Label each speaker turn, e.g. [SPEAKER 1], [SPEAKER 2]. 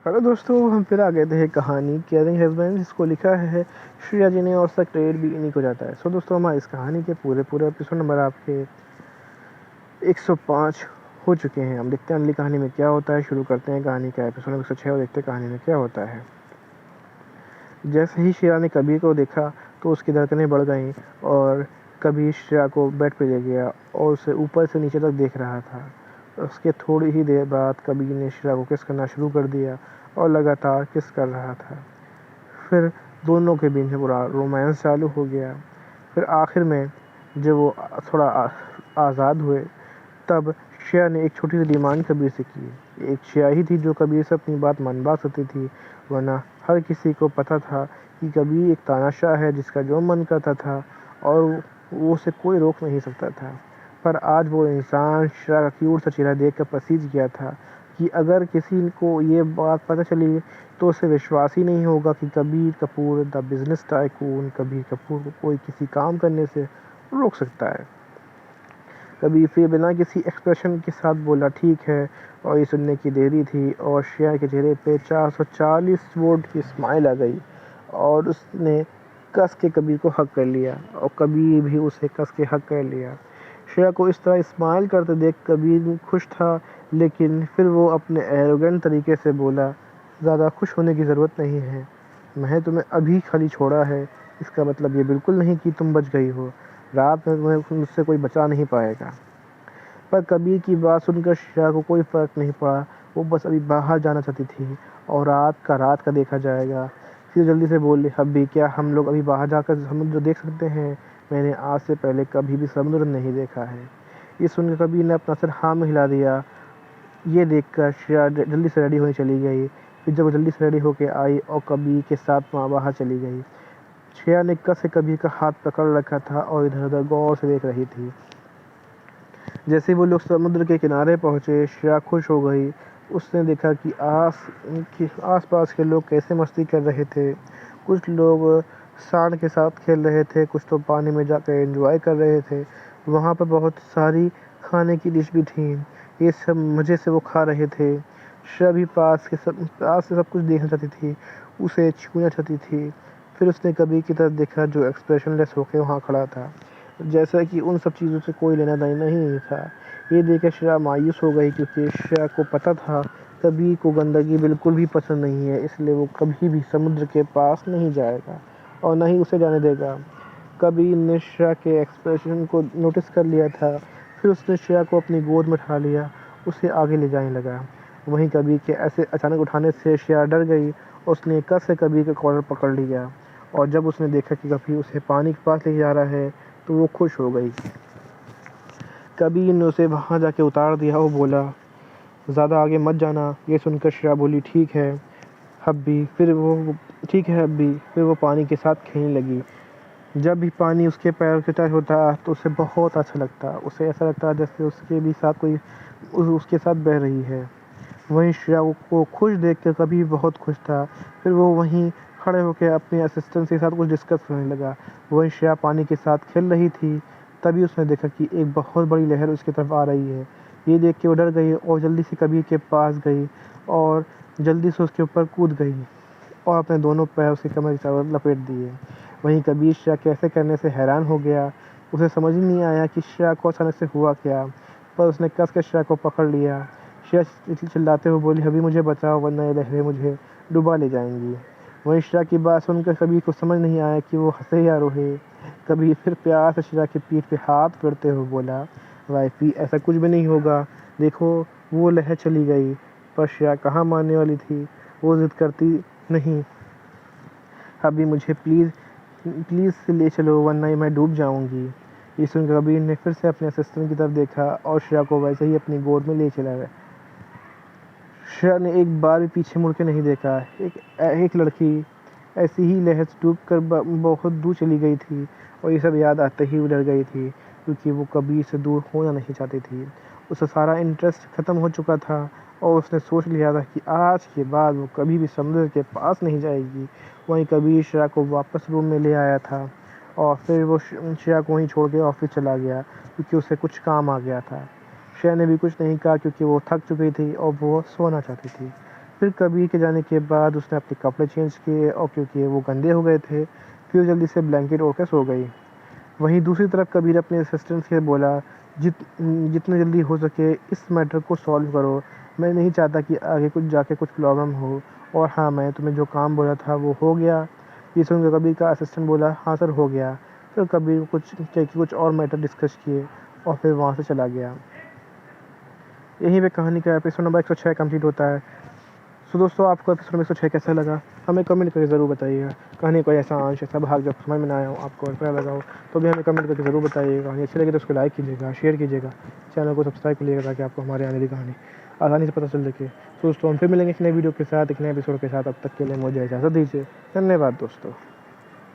[SPEAKER 1] Hello दोस्तों, हम फिर आ गए थे एक कहानी केयरिंग हस्बैंड, जिसको लिखा है श्रेया जी ने और उसका क्रेडिट भी इन्हीं को जाता है। सो दोस्तों, हमारी इस कहानी के पूरे एपिसोड नंबर आपके 105 हो चुके हैं। हम देखते हैं अगली कहानी में क्या होता है। शुरू करते हैं कहानी का एपिसोड नंबर 106 और देखते हैं कहानी में क्या होता है। जैसे ही श्रेया ने कबीर को देखा तो उसकी धड़कनें बढ़ गईं और कबीर श्रेया को बेड पे ले गया और उसे ऊपर से नीचे तक देख रहा था। उसके थोड़ी ही देर बाद कबीर ने श्रेया को किस करना शुरू कर दिया और लगातार किस कर रहा था। फिर दोनों के बीच में पूरा रोमांस चालू हो गया। फिर आखिर में जब वो थोड़ा आज़ाद हुए, तब श्रेया ने एक छोटी सी डिमांड कबीर से की। एक श्रेया ही थी जो कबीर से अपनी बात मनवा सकती थी, वरना हर किसी को पता था कि कबीर एक तानाशाह है जिसका जो मन करता था और वो उसे कोई रोक नहीं सकता था। पर आज वो इंसान श्रेया का क्यूट सा चेहरा देख कर पसीज गया था कि अगर किसी को ये बात पता चली तो उसे विश्वास ही नहीं होगा कि Kabir Kapoor the business tycoon Kabir Kapoor को कोई किसी काम करने से रोक सकता है। कबीर फिर बिना किसी एक्सप्रेशन के साथ बोला, ठीक है। और ये सुनने की देरी थी और श्रेया के चेहरे पे 440 वोल्ट की स्माइल आ गई और उसने कस के कबीर को हक कर लिया और कबीर भी उसे कस के हक कर लिया। श्रेया को इस तरह स्माइल करते देख कबीर खुश था, लेकिन फिर वो अपने एरोगेंट तरीके से बोला, ज़्यादा खुश होने की ज़रूरत नहीं है। मैं तुम्हें अभी खाली छोड़ा है, इसका मतलब ये बिल्कुल नहीं कि तुम बच गई हो। रात में तुम्हें मुझसे कोई बचा नहीं पाएगा। पर कबीर की बात सुनकर श्रेया को कोई फ़र्क नहीं पड़ा। वो बस अभी बाहर जाना चाहती थी और रात का देखा जाएगा। फिर जल्दी से बोली, अभी क्या हम लोग अभी बाहर जाकर समुद्र देख सकते हैं? मैंने आज से पहले कभी भी समुद्र नहीं देखा है। ये सुनकर कबीर ने अपना सिर हाँ में हिला दिया। ये देखकर श्रेया जल्दी से रेडी होने चली गई। फिर जब वो जल्दी से रेडी होकर आई और कबीर के साथ वहाँ बाहर चली गई। श्रेया ने कस से कबीर का हाथ पकड़ रखा था और इधर उधर गौर से देख रही थी। जैसे वो लोग समुद्र के किनारे पहुंचे, श्रेया खुश हो गई। उसने देखा कि आस पास के लोग कैसे मस्ती कर रहे थे। कुछ लोग सांड के साथ खेल रहे थे, कुछ तो पानी में जाकर एंजॉय कर रहे थे। वहाँ पर बहुत सारी खाने की डिश भी थी। ये सब मज़े से वो खा रहे थे। श्रेया भी पास से सब कुछ देखना चाहती थी, उसे छूना चाहती थी। फिर उसने कबीर की तरफ देखा जो एक्सप्रेशनलेस होकर वहाँ खड़ा था, जैसा कि उन सब चीज़ों से कोई लेना देना नहीं था। ये देखकर श्रेया मायूस हो गई, क्योंकि श्रेया को पता था कबीर को गंदगी बिल्कुल भी पसंद नहीं है, इसलिए वो कभी भी समुद्र के पास नहीं जाएगा और न ही उसे जाने देगा। कबीर ने श्रेया के एक्सप्रेशन को नोटिस कर लिया था। फिर उसने श्रेया को अपनी गोद में उठा लिया, उसे आगे ले जाने लगा। वहीं कबीर के ऐसे अचानक उठाने से श्रेया डर गई। उसने कस से कबीर का कॉलर पकड़ लिया और जब उसने देखा कि कबीर उसे पानी के पास ले जा रहा है तो वो खुश हो गई। कबीर ने उसे वहाँ जाके उतार दिया और बोला, ज़्यादा आगे मत जाना। ये सुनकर श्रेया बोली, ठीक है हब्बी। फिर वो पानी के साथ खेलने लगी। जब भी पानी उसके पैर के टच होता तो उसे बहुत अच्छा लगता। उसे ऐसा लगता जैसे उसके साथ बह रही है। वहीं श्रेया को खुश देखकर कबीर बहुत खुश था। फिर वो वहीं खड़े होकर अपने असिस्टेंट के साथ कुछ डिस्कस करने लगा। वहीं श्रेया पानी के साथ खेल रही थी। तभी उसने देखा कि एक बहुत बड़ी लहर उसकी तरफ आ रही है। ये देख के वो डर गई और जल्दी से कबीर के पास गई और जल्दी से उसके ऊपर कूद गई और अपने दोनों पैर उसके कमर के चारों लपेट दिए। वहीं कबीर श्रेया के ऐसे करने से हैरान हो गया। उसे समझ ही नहीं आया कि श्रेया को अचानक से हुआ क्या, पर उसने कस के श्रेया को पकड़ लिया। श्रेया चिल्लाते हुए बोली, अभी मुझे बचाओ, वरना ये लहरें मुझे डुबा ले जाएंगी। वहीं श्रेया की बात सुनकर कबीर को समझ नहीं आया कि वो हंसे या रोए। कबीर फिर प्यार से श्रेया की पीठ पे हाथ फेरते हुए बोला, वाइफी ऐसा कुछ भी नहीं होगा, देखो वो लहर चली गई। पर श्रेया कहाँ मानने वाली थी। वो जिद करती, नहीं अभी मुझे प्लीज़ ले चलो, वरना मैं डूब जाऊंगी। ये सुनकर कबीर ने फिर से अपने असिस्टेंट की तरफ देखा और श्रेया को वैसे ही अपनी गोद में ले चला गया। श्रेया ने एक बार भी पीछे मुड़ के नहीं देखा। एक लड़की ऐसी ही लहर से डूब कर बहुत दूर चली गई थी और ये सब याद आते ही वो डर गई थी, क्योंकि वो कबीर से दूर होना नहीं चाहती थी। उसका सारा इंटरेस्ट ख़त्म हो चुका था और उसने सोच लिया था कि आज के बाद वो कभी भी समुद्र के पास नहीं जाएगी। वहीं कबीर श्रेया को वापस रूम में ले आया था और फिर वो श्रेया को वहीं छोड़ के ऑफिस चला गया, क्योंकि उसे कुछ काम आ गया था। श्रेया ने भी कुछ नहीं कहा, क्योंकि वो थक चुकी थी और वो सोना चाहती थी। फिर कबीर के जाने के बाद उसने अपने कपड़े चेंज किए और क्योंकि वो गंदे हो गए थे फिर जल्दी से ब्लैंकेट ओढ़ के सो गई। वहीं दूसरी तरफ कबीर अपने असिस्टेंट से बोला, जितना जल्दी हो सके इस मैटर को सॉल्व करो। मैं नहीं चाहता कि आगे कुछ जाके कुछ प्रॉब्लम हो। और हाँ, मैं तुम्हें जो काम बोला था वो हो गया। ये सुनकर कबीर का असिस्टेंट बोला, हाँ सर हो गया। फिर कबीर कुछ और मैटर डिस्कस किए और फिर वहाँ से चला गया। यहीं पे कहानी का एपिसोड नंबर 106 कंप्लीट होता है। सो दोस्तों, आपको एपिसोड नंबर 106 कैसा लगा हमें कमेंट करके ज़रूर बताइएगा। कहानी कोई ऐसा अंश ऐसा भाग जब समझ में ना आया हो आपको अच्छा लगा हो तो भी हमें कमेंट करके ज़रूर बताइएगा। कहानी अच्छी लगी तो उसको लाइक कीजिएगा, शेयर कीजिएगा, चैनल को सब्सक्राइब कीजिएगा ताकि आपको हमारे आने वाली कहानी आसानी से पता चल सके। तो दोस्तों, हम फिर मिलेंगे एक नए वीडियो के साथ, एक नए एपिसोड के साथ। अब तक के लिए मुझे इजाज़त दीजिए। धन्यवाद दोस्तों।